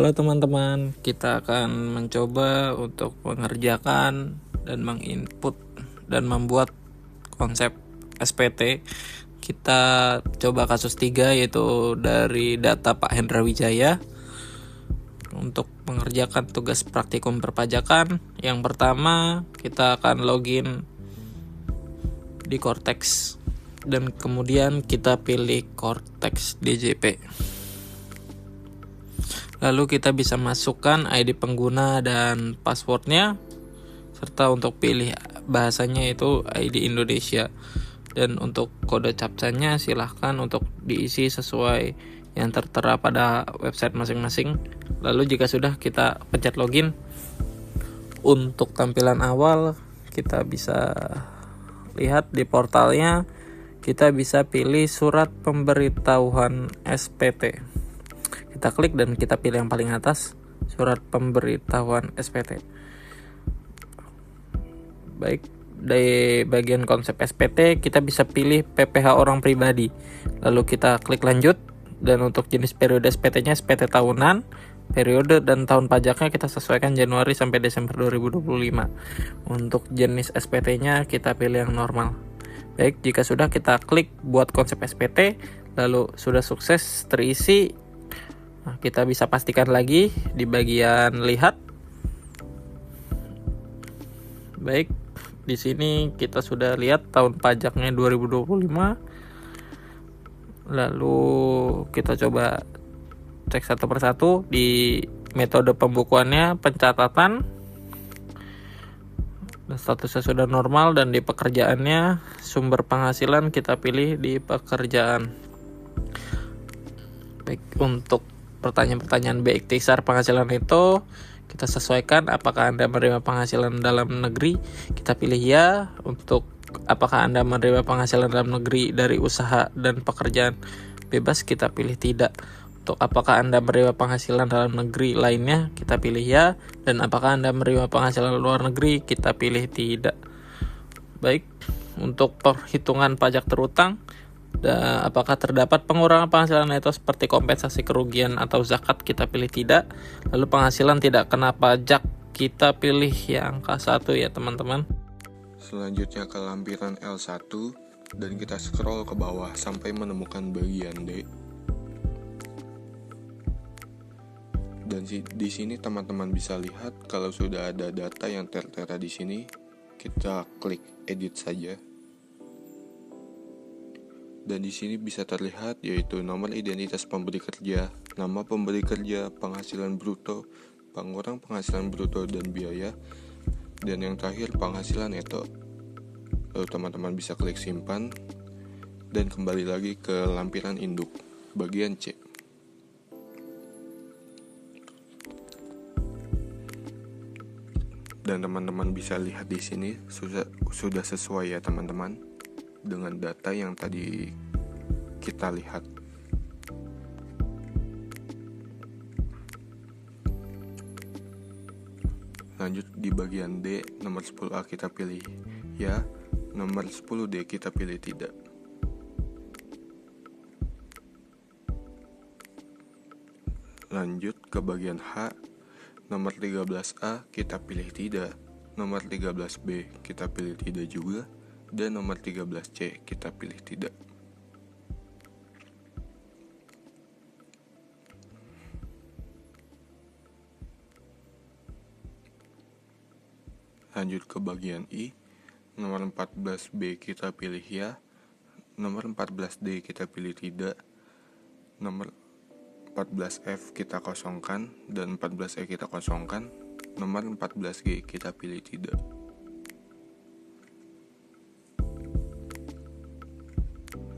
Halo teman-teman, kita akan mencoba untuk mengerjakan dan menginput dan membuat konsep SPT. Kita coba kasus 3 yaitu dari data Pak Hendra Wijaya. Untuk mengerjakan tugas praktikum perpajakan, yang pertama kita akan login di Cortex dan kemudian kita pilih Cortex DJP. Lalu kita bisa masukkan ID pengguna dan passwordnya, serta untuk pilih bahasanya itu ID Indonesia. Dan untuk kode captchanya silahkan untuk diisi sesuai yang tertera pada website masing-masing. Lalu jika sudah, kita pencet login. Untuk tampilan awal kita bisa lihat di portalnya, kita bisa pilih surat pemberitahuan SPT. Kita klik dan kita pilih yang paling atas, surat pemberitahuan SPT. Baik, dari bagian konsep SPT kita bisa pilih PPh orang pribadi. Lalu kita klik lanjut, dan untuk jenis periode SPT-nya SPT tahunan. Periode dan tahun pajaknya kita sesuaikan Januari sampai Desember 2025. Untuk jenis SPT-nya kita pilih yang normal. Baik, jika sudah kita klik buat konsep SPT, lalu sudah sukses terisi. Nah, kita bisa pastikan lagi di bagian lihat. Baik, di sini kita sudah lihat tahun pajaknya 2025. Lalu kita coba cek satu persatu di metode pembukuannya, pencatatan. Dan statusnya sudah normal, dan di pekerjaannya sumber penghasilan kita pilih di pekerjaan. Baik, untuk pertanyaan-pertanyaan beikhtiar penghasilan itu kita sesuaikan. Apakah Anda menerima penghasilan dalam negeri, kita pilih ya. Untuk apakah Anda menerima penghasilan dalam negeri dari usaha dan pekerjaan bebas, kita pilih tidak. Untuk apakah Anda menerima penghasilan dalam negeri lainnya, kita pilih ya. Dan apakah Anda menerima penghasilan luar negeri, kita pilih tidak. Baik, untuk perhitungan pajak terutang, apakah terdapat pengurangan penghasilan neto seperti kompensasi kerugian atau zakat, kita pilih tidak. Lalu penghasilan tidak kena pajak, kita pilih yang angka 1 ya teman-teman. Selanjutnya ke lampiran L1 dan kita scroll ke bawah sampai menemukan bagian D. Dan di sini teman-teman bisa lihat kalau sudah ada data yang tertera di sini, kita klik edit saja. Dan di sini bisa terlihat yaitu nomor identitas pemberi kerja, nama pemberi kerja, penghasilan bruto, pengurang penghasilan bruto dan biaya, dan yang terakhir penghasilan neto. Lalu teman-teman bisa klik simpan dan kembali lagi ke lampiran induk bagian C. Dan teman-teman bisa lihat di sini sudah sesuai ya teman-teman dengan data yang tadi kita lihat. Lanjut di bagian D, nomor 10A kita pilih ya, nomor 10D kita pilih tidak. Lanjut ke bagian H, nomor 13A kita pilih tidak, nomor 13B kita pilih tidak juga, dan nomor 13C kita pilih tidak. Lanjut ke bagian I, nomor 14B kita pilih ya, nomor 14D kita pilih tidak, nomor 14F kita kosongkan, dan 14E kita kosongkan, nomor 14G kita pilih tidak.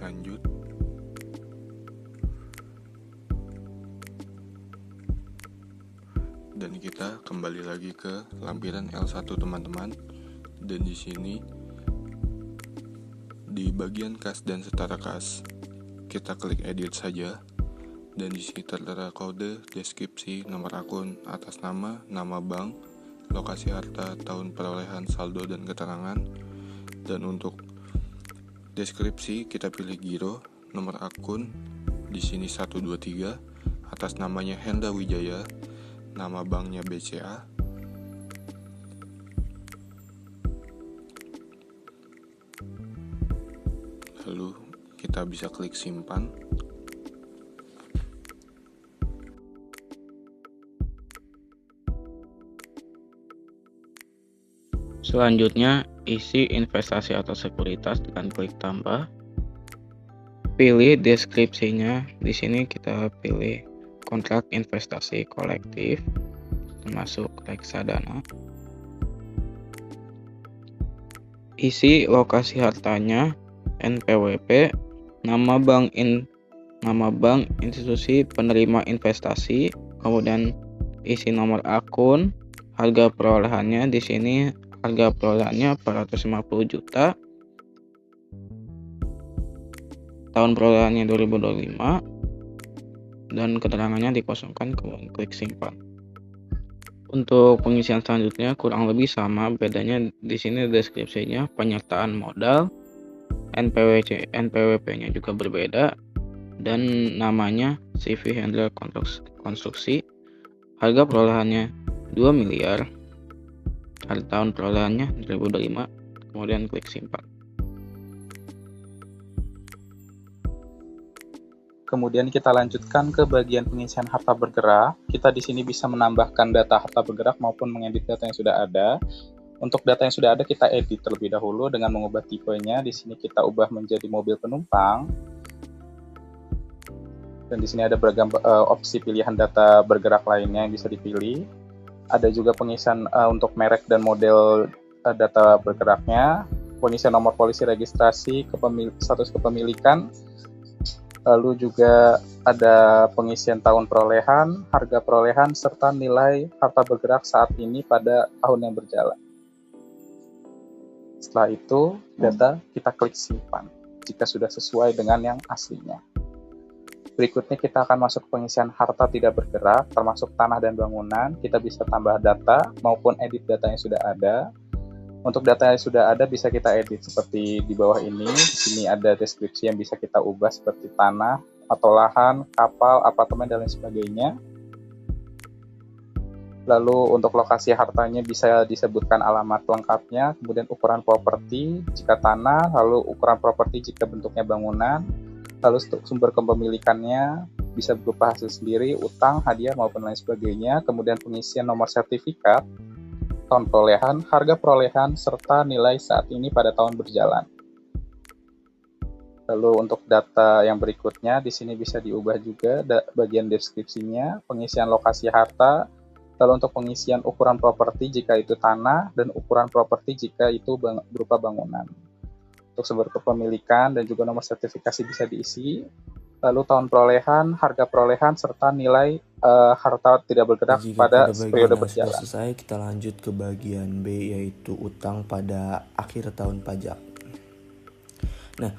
Lanjut. Dan kita kembali lagi ke lampiran L1 teman-teman. Dan di sini di bagian kas dan setara kas kita klik edit saja. Dan di sini tertera kode, deskripsi, nomor akun, atas nama, nama bank, lokasi harta, tahun perolehan, saldo dan keterangan. Dan untuk deskripsi kita pilih giro, nomor akun di sini 123, atas namanya Hendra Wijaya, nama banknya BCA. Lalu kita bisa klik simpan. Selanjutnya, isi investasi atau sekuritas dengan klik tambah. Pilih deskripsinya. Di sini kita pilih kontrak investasi kolektif, termasuk reksadana. Isi lokasi hartanya, NPWP, nama bank, institusi penerima investasi, kemudian isi nomor akun, harga perolehannya. Di sini harga perolehannya 450 juta. Tahun perolehannya 2025 dan keterangannya dikosongkan, kemudian klik simpan. Untuk pengisian selanjutnya kurang lebih sama, bedanya di sini deskripsinya, penyertaan modal, NPWP-nya juga berbeda, dan namanya CV Handler Konstruksi. Harga perolehannya 2 miliar. Hari tahun perolehannya 2025, kemudian klik simpan. Kemudian kita lanjutkan ke bagian pengisian harta bergerak. Kita di sini bisa menambahkan data harta bergerak maupun mengedit data yang sudah ada. Untuk data yang sudah ada kita edit terlebih dahulu dengan mengubah tipenya. Di sini kita ubah menjadi mobil penumpang. Dan di sini ada beragam opsi pilihan data bergerak lainnya yang bisa dipilih. Ada juga pengisian untuk merek dan model data bergeraknya, pengisian nomor polisi registrasi, status kepemilikan, lalu juga ada pengisian tahun perolehan, harga perolehan, serta nilai harta bergerak saat ini pada tahun yang berjalan. Setelah itu, data kita klik simpan jika sudah sesuai dengan yang aslinya. Berikutnya kita akan masuk pengisian harta tidak bergerak, termasuk tanah dan bangunan. Kita bisa tambah data maupun edit data yang sudah ada. Untuk data yang sudah ada bisa kita edit seperti di bawah ini. Di sini ada deskripsi yang bisa kita ubah seperti tanah atau lahan, kapal, apartemen, dan lain sebagainya. Lalu untuk lokasi hartanya bisa disebutkan alamat lengkapnya, kemudian ukuran properti jika tanah, lalu ukuran properti jika bentuknya bangunan, lalu sumber kepemilikannya bisa berupa hasil sendiri, utang, hadiah, maupun lain sebagainya. Kemudian pengisian nomor sertifikat, tahun perolehan, harga perolehan, serta nilai saat ini pada tahun berjalan. Lalu untuk data yang berikutnya, di sini bisa diubah juga bagian deskripsinya, pengisian lokasi harta, lalu untuk pengisian ukuran properti jika itu tanah, dan ukuran properti jika itu berupa bangunan. Untuk sumber kepemilikan dan juga nomor sertifikasi bisa diisi, lalu tahun perolehan, harga perolehan, serta nilai harta tidak bergerak pada periode berjalan. Selesai, kita lanjut ke bagian B, yaitu utang pada akhir tahun pajak. Nah,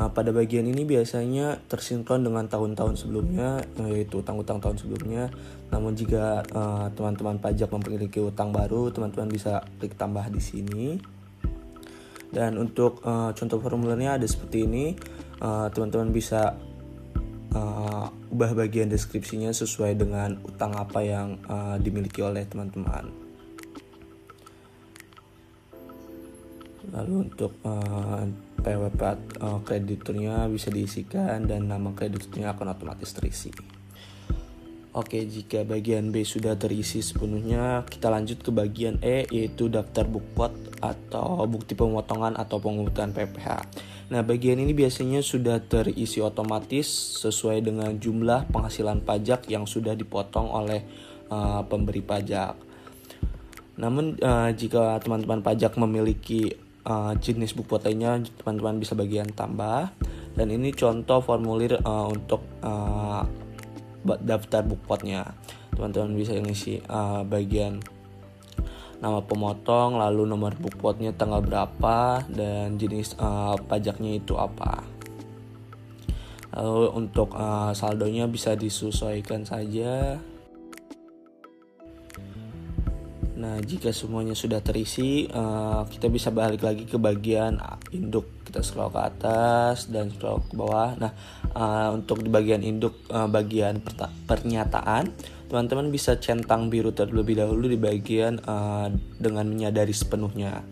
pada bagian ini biasanya tersinkron dengan tahun-tahun sebelumnya, yaitu utang-utang tahun sebelumnya. Namun jika teman-teman pajak memiliki utang baru, teman-teman bisa klik tambah di sini. Dan untuk contoh formulirnya ada seperti ini. Teman-teman bisa ubah bagian deskripsinya sesuai dengan utang apa yang dimiliki oleh teman-teman. Lalu untuk PWP krediturnya bisa diisikan dan nama krediturnya akan otomatis terisi. Oke, jika bagian B sudah terisi sepenuhnya, kita lanjut ke bagian E, yaitu daftar bukpot atau bukti pemotongan atau pengurutan PPh. Nah, bagian ini biasanya sudah terisi otomatis sesuai dengan jumlah penghasilan pajak yang sudah dipotong oleh pemberi pajak. Namun jika teman-teman pajak memiliki jenis bukpot lainnya, teman-teman bisa bagian tambah. Dan ini contoh formulir untuk daftar bukpotnya. Teman-teman bisa ngisi bagian nama pemotong, lalu nomor bukpotnya tanggal berapa, dan jenis pajaknya itu apa. Lalu untuk saldonya bisa disesuaikan saja. Nah, jika semuanya sudah terisi, kita bisa balik lagi ke bagian induk. Kita scroll ke atas dan scroll ke bawah. Nah, untuk di bagian induk, bagian pernyataan, teman-teman bisa centang biru terlebih dahulu di bagian dengan menyadari sepenuhnya.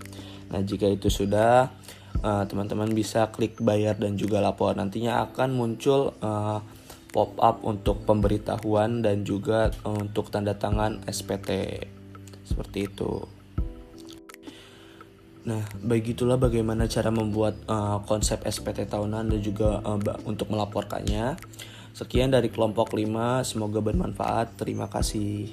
Nah, jika itu sudah, teman-teman bisa klik bayar dan juga lapor. Nantinya akan muncul pop-up untuk pemberitahuan dan juga untuk tanda tangan SPT. Seperti itu. Nah, begitulah bagaimana cara membuat konsep SPT tahunan dan juga untuk melaporkannya. Sekian dari kelompok 5, semoga bermanfaat. Terima kasih.